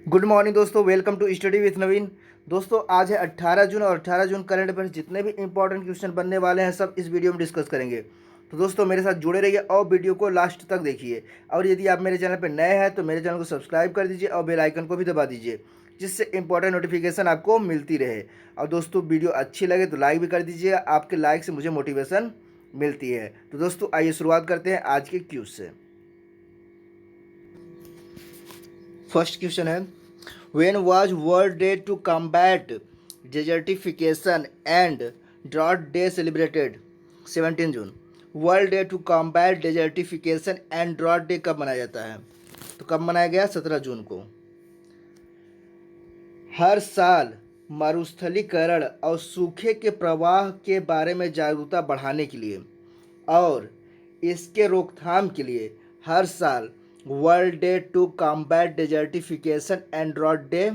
Good morning दोस्तों, welcome to study with नवीन। दोस्तों आज है 18 जून और 18 जून करंट अफेयर्स जितने भी इंपॉर्टेंट क्वेश्चन बनने वाले हैं सब इस वीडियो में डिस्कस करेंगे। तो दोस्तों मेरे साथ जुड़े रहिए और वीडियो को लास्ट तक देखिए। और यदि आप मेरे चैनल पर नए हैं तो मेरे चैनल को सब्सक्राइब कर दीजिए और बेल आइकन को भी दबा दीजिए, जिससे इंपॉर्टेंट नोटिफिकेशन आपको मिलती रहे। और दोस्तों वीडियो अच्छी लगे तो लाइक भी कर दीजिए, आपके लाइक से मुझे मोटिवेशन मिलती है। तो दोस्तों आइए शुरुआत करते हैं आज के क्यूज से। फर्स्ट क्वेश्चन है, When was World Day to Combat Desertification and Drought Day celebrated? 17 जून। World day to combat desertification and drought day कब मनाया जाता है? तो कब मनाया गया? 17 जून को। हर साल मरुस्थलीकरण और सूखे के प्रवाह के बारे में जागरूकता बढ़ाने के लिए और इसके रोकथाम के लिए हर साल world day to combat desertification and drought day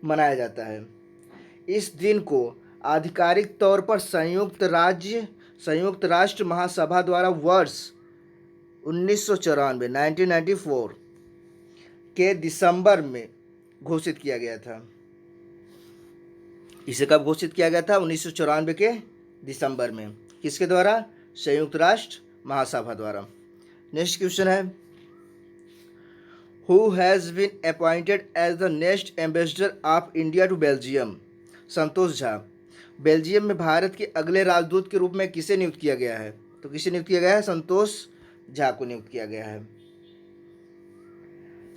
मनाया जाता है। इस दिन को आधिकारिक तौर पर संयुक्त राष्ट्र महासभा द्वारा वर्ष 1994 के दिसंबर में घोषित किया गया था। इसे कब घोषित किया गया था? 1994 के दिसंबर में। किसके द्वारा? संयुक्त राष्ट्र महासभा द्वारा। नेक्स्ट क्वेश्चन है, Who has been appointed as the next ambassador of India to Belgium? Santosh Jha. Belgium में भारत के अगले राजदूत के रूप में किसे नियुक्त किया गया है? तो किसे नियुक्त किया गया है? संतोष झा को नियुक्त किया गया है।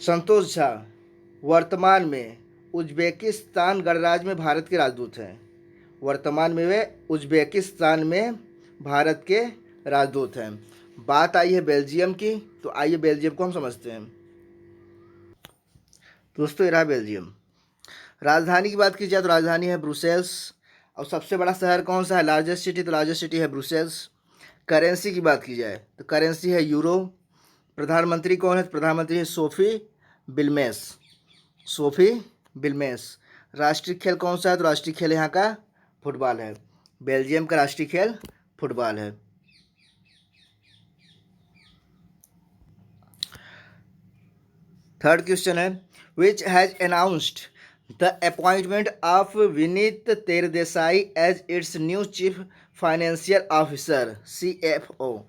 संतोष झा वर्तमान में उज्बेकिस्तान गणराज्य में भारत के राजदूत हैं। वर्तमान में वे उज्बेकिस्तान में भारत के राजदूत हैं। बात आई है बेल्जियम की, तो आइए बेल्जियम को हम समझते हैं। दोस्तों ये रहा बेल्जियम। राजधानी की बात की जाए तो राजधानी है ब्रुसेल्स। और सबसे बड़ा शहर कौन सा है? लार्जेस्ट सिटी, तो लार्जेस्ट सिटी है ब्रुसेल्स। करेंसी की बात की जाए तो करेंसी है यूरो। प्रधानमंत्री कौन है? तो प्रधानमंत्री है सोफी बिल्मेस। सोफी बिल्मेस। राष्ट्रीय खेल कौन सा है? तो राष्ट्रीय खेल यहाँ का फुटबॉल है। बेल्जियम का राष्ट्रीय खेल फुटबॉल है। थर्ड क्वेश्चन है, which has announced the appointment of Vinit Terdesai as its new Chief Financial Officer CFO.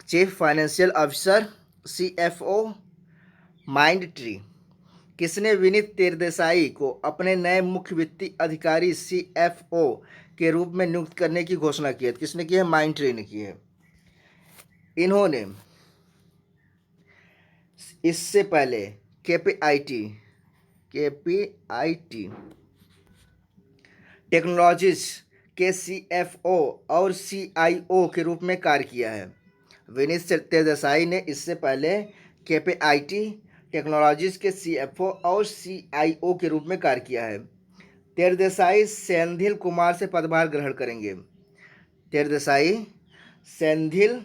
Chief Financial Officer CFO Mindtree। किसने विनीत तेरदेसाई को अपने नए मुख्य वित्तीय अधिकारी CFO के रूप में नियुक्त करने की घोषणा की है? किसने की है? माइंडट्री ने की है। इन्होंने इससे पहले KPIT टेक्नोलॉजीज के CFO और CIO के रूप में कार्य किया है। विनीत तेरदेसाई ने इससे पहले KPIT टेक्नोलॉजीज के CFO और CIO के रूप में कार्य किया है। तेरदेसाई सेंथिल कुमार से पदभार ग्रहण करेंगे। तेरदेसाई सेंथिल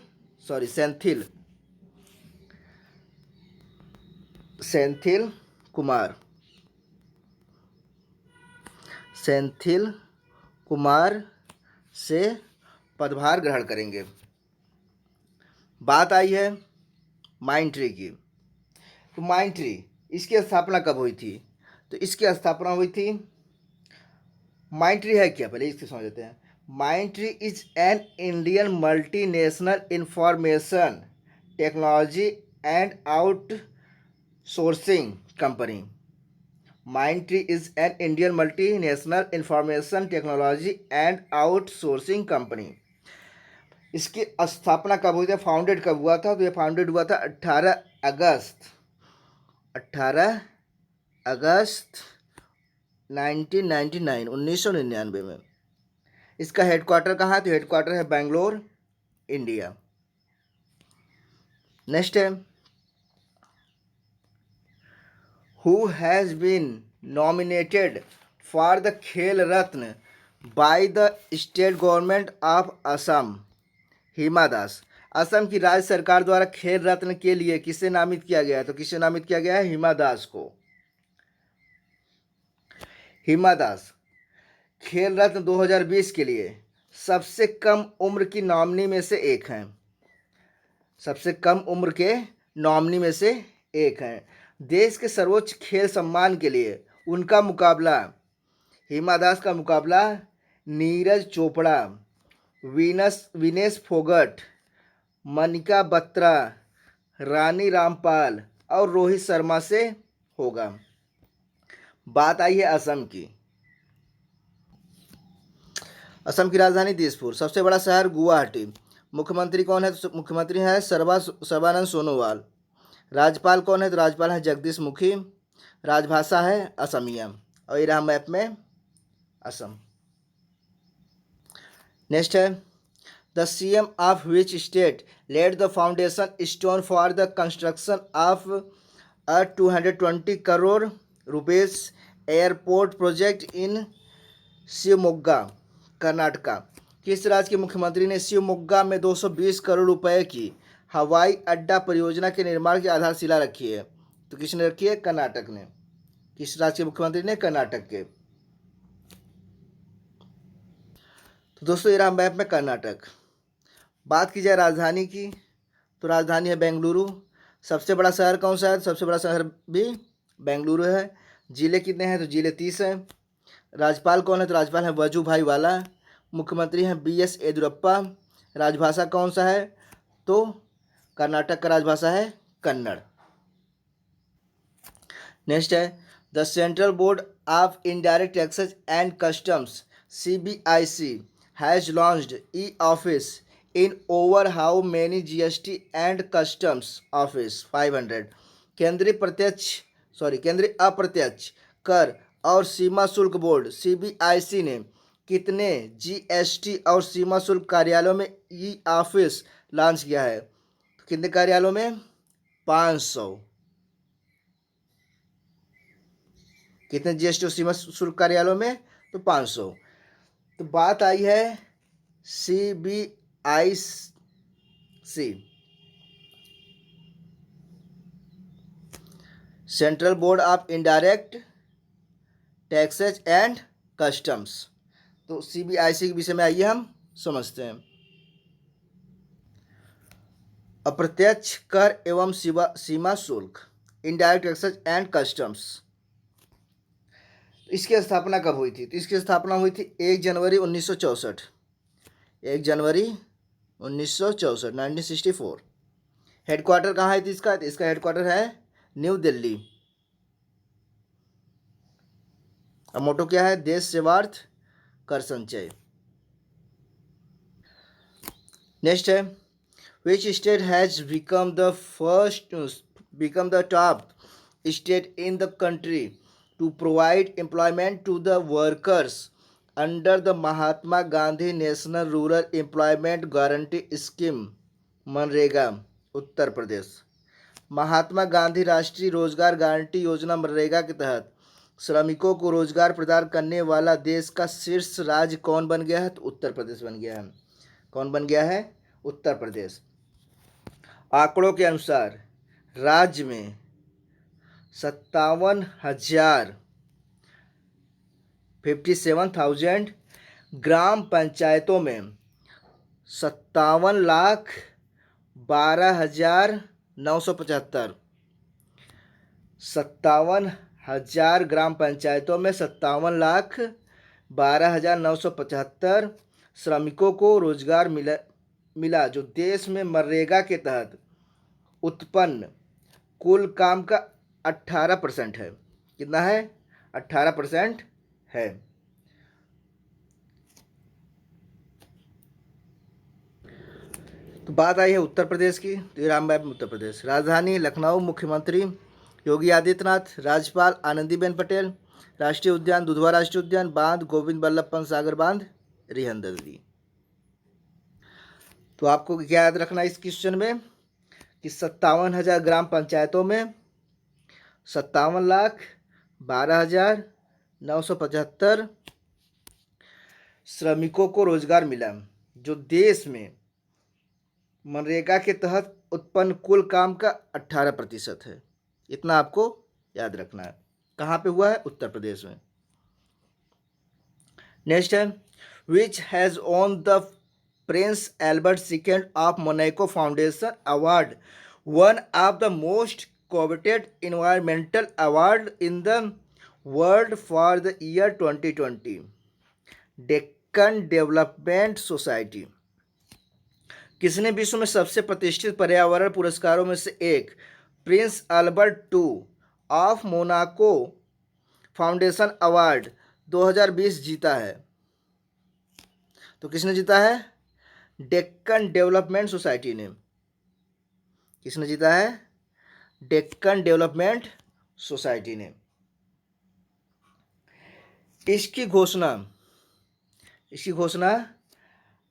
कुमार से पदभार ग्रहण करेंगे। बात आई है माइंडट्री की। तो माइंडट्री इसकी स्थापना कब हुई थी? तो इसकी स्थापना हुई थी, माइंडट्री है क्या पहले इसके समझ लेते हैं। Mindtree is an Indian multinational information technology and outsourcing company. Mindtree is an Indian multinational information technology and outsourcing company। इसकी स्थापना कब हुई थी? फाउंडेड कब हुआ था? तो ये फाउंडेड हुआ था 18 अगस्त 1999 में। इसका हेडक्वार्टर कहाँ है? तो हेडक्वार्टर है बेंगलोर, इंडिया। नेक्स्ट है, who has been nominated for the खेल रत्न by the state government of Assam? Hima Das. Assam की राज्य सरकार द्वारा खेल रत्न के लिए किसे नामित किया गया है? तो किसे नामित किया गया है? हिमा दास को। हिमा दास खेल रत्न 2020 के लिए सबसे कम उम्र की नॉमिनी में से एक हैं। सबसे कम उम्र के नॉमिनी में से एक हैं। देश के सर्वोच्च खेल सम्मान के लिए उनका मुकाबला, हिमा दास का मुकाबला नीरज चोपड़ा, विनेश फोगट, मनिका बत्रा, रानी रामपाल और रोहित शर्मा से होगा। बात आई है असम की। असम की राजधानी दिसपुर, सबसे बड़ा शहर गुवाहाटी, मुख्यमंत्री कौन है? तो मुख्यमंत्री है सर्बानंद सोनोवाल। राज्यपाल कौन है? तो राज्यपाल है जगदीश मुखी। राजभाषा है असमिया। और ये रहा मैप में असम। नेक्स्ट है, the CM of which state lead the foundation stone for the construction of a 220 crore rupees airport project in Shivamogga, Karnataka. किस राज्य के मुख्यमंत्री ने शिवमोग्गा में 220 करोड़ रुपए की हवाई अड्डा परियोजना के निर्माण की आधारशिला रखी है? तो किसने रखी है? कर्नाटक ने। किस राज्य के मुख्यमंत्री ने? कर्नाटक के। तो दोस्तों ये रहा मैप में कर्नाटक। बात की जाए राजधानी की, तो राजधानी है बेंगलुरु। सबसे बड़ा शहर कौन सा है? सबसे बड़ा शहर भी बेंगलुरु है। जिले कितने हैं? तो जिले 30 हैं। राज्यपाल कौन है? तो राज्यपाल है वजूभाई वाला। मुख्यमंत्री हैं BS येदियुरप्पा। राजभाषा कौन सा है? तो कर्नाटक का राजभाषा है कन्नड़। नेक्स्ट है, the central board of indirect taxes and customs CBIC has launched e-office in over how many GST and customs office 500। केंद्रीय अप्रत्यक्ष कर और सीमा शुल्क बोर्ड CBIC ने कितने GST और सीमा शुल्क कार्यालयों में ई-ऑफिस लॉन्च किया है? तो कितने कार्यालयों में? 500। कितने GST और सीमा शुल्क कार्यालयों में? तो 500। तो बात आई है CBIC, central board of indirect taxes and customs. तो CBIC के विषय में आइए हम समझते हैं। अप्रत्यक्ष कर एवं सीमा शुल्क, इनडायरेक्ट टैक्सेस एंड कस्टम्स, इसकी स्थापना कब हुई थी? तो इसकी स्थापना हुई थी 1 जनवरी 1964। 1 जनवरी 1964, 1964। हेडक्वार्टर कहाँ है इसका? तो इसका हेडक्वार्टर है न्यू दिल्ली। अब मोटो क्या है? देश सेवार्थ कर संचय। नेक्स्ट है, which state has become the top state in the country to provide employment to the workers under the Mahatma Gandhi National Rural Employment Guarantee Scheme MNREGA? Uttar Pradesh. Mahatma Gandhi राष्ट्रीय रोजगार गारंटी योजना मनरेगा के तहत श्रमिकों को रोजगार प्रदान करने वाला देश का शीर्ष राज्य कौन बन गया है? तो उत्तर प्रदेश बन गया है। कौन बन गया है? उत्तर प्रदेश। आंकड़ों के अनुसार राज्य में 57,000 ग्राम पंचायतों में 57,12,975 57,000 ग्राम पंचायतों में 57,12,975 श्रमिकों को रोजगार मिला जो देश में मनरेगा के तहत उत्पन्न कुल काम का 18% है। कितना है? 18% है। तो बात आई है उत्तर प्रदेश की। तो ये राम उत्तर प्रदेश। राजधानी लखनऊ, मुख्यमंत्री योगी आदित्यनाथ, राज्यपाल आनंदीबेन पटेल, राष्ट्रीय उद्यान दुधवा राष्ट्रीय उद्यान, बांध गोविंद बल्लभ पंत सागर बांध रिहंद नदी। तो आपको क्या याद रखना इस क्वेश्चन में कि 57,000 ग्राम पंचायतों में 57,12,975 श्रमिकों को रोजगार मिला जो देश में मनरेगा के तहत उत्पन्न कुल काम का 18% है। इतना आपको याद रखना है। कहाँ पे हुआ है? उत्तर प्रदेश में। नेक्स्ट है, which has own the Prince Albert II of Monaco foundation award one of the most coveted environmental award in the world for the year 2020? Deccan development society. किसने विश्व में सबसे प्रतिष्ठित पर्यावरण पुरस्कारों में से एक Prince Albert two of Monaco foundation award 2020 जीता है? तो किसने जीता है? डेक्कन डेवलपमेंट सोसाइटी ने। किसने जीता है? डेक्कन डेवलपमेंट सोसाइटी ने। इसकी घोषणा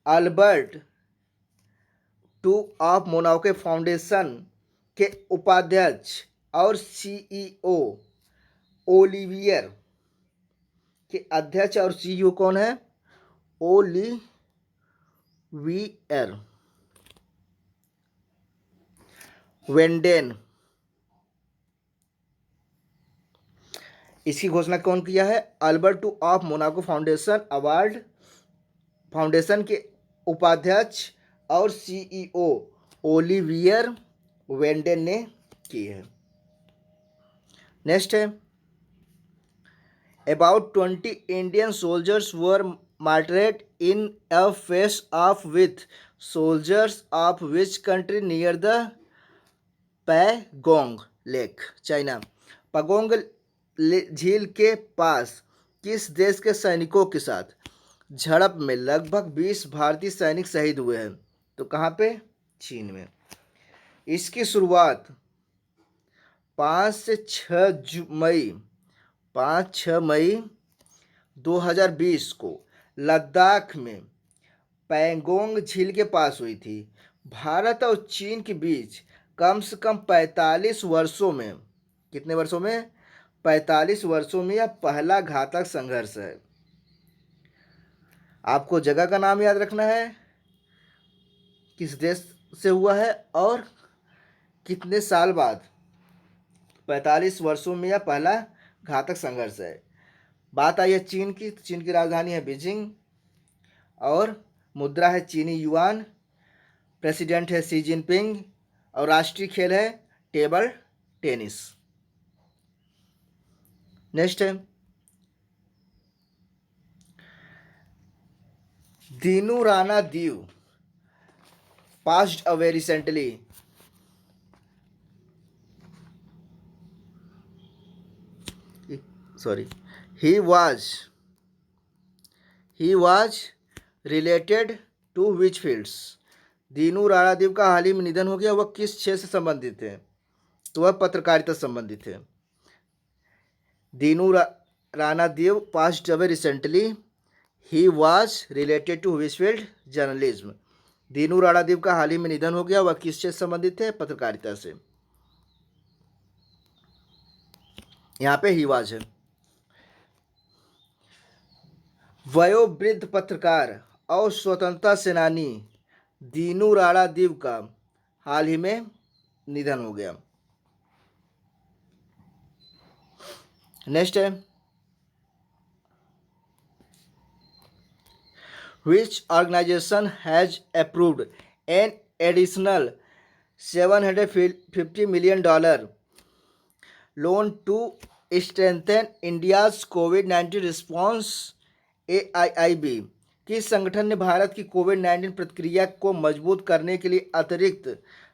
Albert two of Monaco foundation के उपाध्यक्ष और सीईओ ओलिवियर के अध्यक्ष और सीईओ कौन है? ओलिवियर वेंडेन। इसकी घोषणा कौन किया है? Albert two of Monaco foundation के उपाध्यक्ष और सीईओ ओलिवियर वेंडेन ने की है। नेक्स्ट है, about 20 Indian soldiers were martyred in a face off with soldiers of which country near the Pangong lake, China. Pangong झील के पास किस देश के सैनिकों के साथ झड़प में लगभग 20 भारतीय सैनिक शहीद हुए हैं? तो कहाँ पे? चीन में। इसकी शुरुआत 5 से 6 मई 2020 को लद्दाख में पैंगोंग झील के पास हुई थी। भारत और चीन के बीच कम से कम 45 वर्षों में, कितने वर्षों में? 45 वर्षों में यह पहला घातक संघर्ष है। आपको जगह का नाम याद रखना है, किस देश से हुआ है और कितने साल बाद। 45 वर्षों में यह पहला घातक संघर्ष है। बात आई है चीन की, तो चीन की राजधानी है बीजिंग और मुद्रा है चीनी युआन, प्रेसिडेंट है शी जिनपिंग और राष्ट्रीय खेल है टेबल टेनिस। नेक्स्ट है, Dinu Rana Diu passed away recently. He was related to which fields? Dinu Ranadive का हाल ही में निधन हो गया। वह किस क्षेत्र से संबंधित थे? तो वह पत्रकारिता से संबंधित थे। Dinu Ranadive passed away recently. He was related to which field? Journalism. Dinu Ranadive का हाल ही में निधन हो गया। वह किस क्षेत्र से संबंधित थे? पत्रकारिता से। यहाँ पे ही वाज है। वयोवृद्ध पत्रकार और स्वतंत्रता सेनानी दीनू राणादेव का हाल ही में निधन हो गया। नेक्स्ट है, which organization has approved an additional $750 million loan to strengthen India's COVID-19 response? AIIB किस संगठन ने भारत की कोविड-19 प्रतिक्रिया को मजबूत करने के लिए अतिरिक्त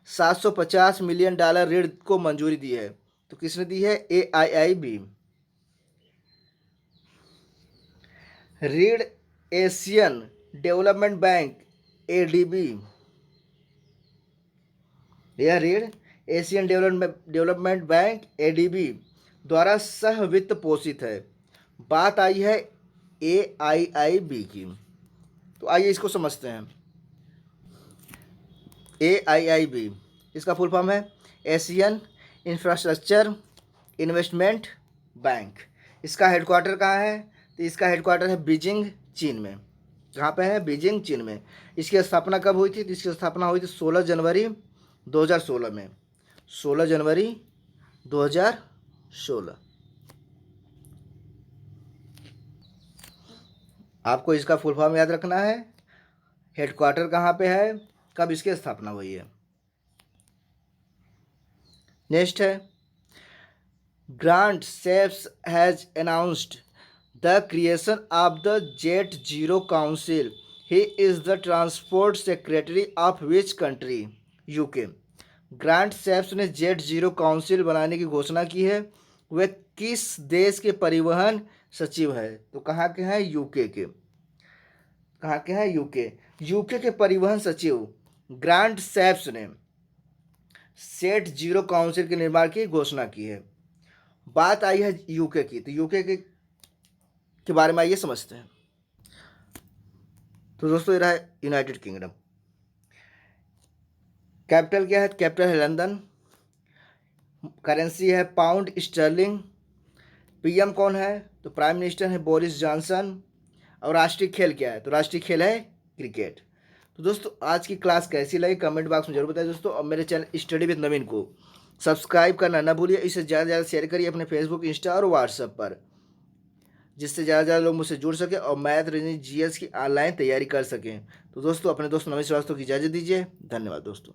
$750 मिलियन ऋण को मंजूरी दी है? तो किसने दी है? AIIB। Read Asian development bank ADB, यह ऋण एशियन डेवलपमेंट बैंक ADB द्वारा सह वित्त पोषित है। बात आई है AIIB की, तो आइए इसको समझते हैं। AIIB इसका फुल फॉर्म है एशियन इंफ्रास्ट्रक्चर इन्वेस्टमेंट बैंक। इसका हेडक्वार्टर कहाँ है? तो इसका हेडक्वार्टर है बीजिंग चीन में। कहाँ पे है? बीजिंग चीन में। इसकी स्थापना कब हुई थी? तो इसकी स्थापना हुई थी 16 जनवरी 2016 में। 16 जनवरी 2016। आपको इसका फुल फॉर्म याद रखना है, हेडक्वार्टर कहाँ पे है, कब इसकी स्थापना हुई है। नेक्स्ट है, Grant Shapps has announced the creation of the Jet Zero Council. He is the Transport Secretary of which country? UK. Grant Shapps ने जेट जीरो काउंसिल बनाने की घोषणा की है। वह किस देश के परिवहन सचिव है? तो कहाँ के हैं? यूके के। कहाँ के हैं? यूके। यूके के परिवहन सचिव ग्रांट सैप्स ने जेट जीरो काउंसिल के निर्माण की घोषणा की है। बात आई है यूके की, तो यूके के बारे में आइए समझते हैं। तो दोस्तों ये रहा है यूनाइटेड किंगडम। कैपिटल क्या है? कैपिटल है लंदन। करेंसी है पाउंड स्टर्लिंग। पीएम कौन है? तो प्राइम मिनिस्टर है बोरिस जॉनसन। और राष्ट्रीय खेल क्या है? तो राष्ट्रीय खेल है क्रिकेट। तो दोस्तों आज की क्लास कैसी लगी कमेंट बॉक्स में जरूर बताइए दोस्तों। और मेरे चैनल स्टडी विद नवीन को सब्सक्राइब करना ना भूलिए। इसे ज़्यादा से ज़्यादा शेयर करिए अपने फेसबुक, इंस्टा और व्हाट्सएप पर, जिससे ज़्यादा से ज़्यादा लोग मुझसे जुड़ सकें और मैथ, रीजनिंग, जीएस की ऑनलाइन तैयारी कर सकें। तो दोस्तों अपने दोस्त नवीन श्रीवास्तव की इजाज़त दीजिए। धन्यवाद दोस्तों।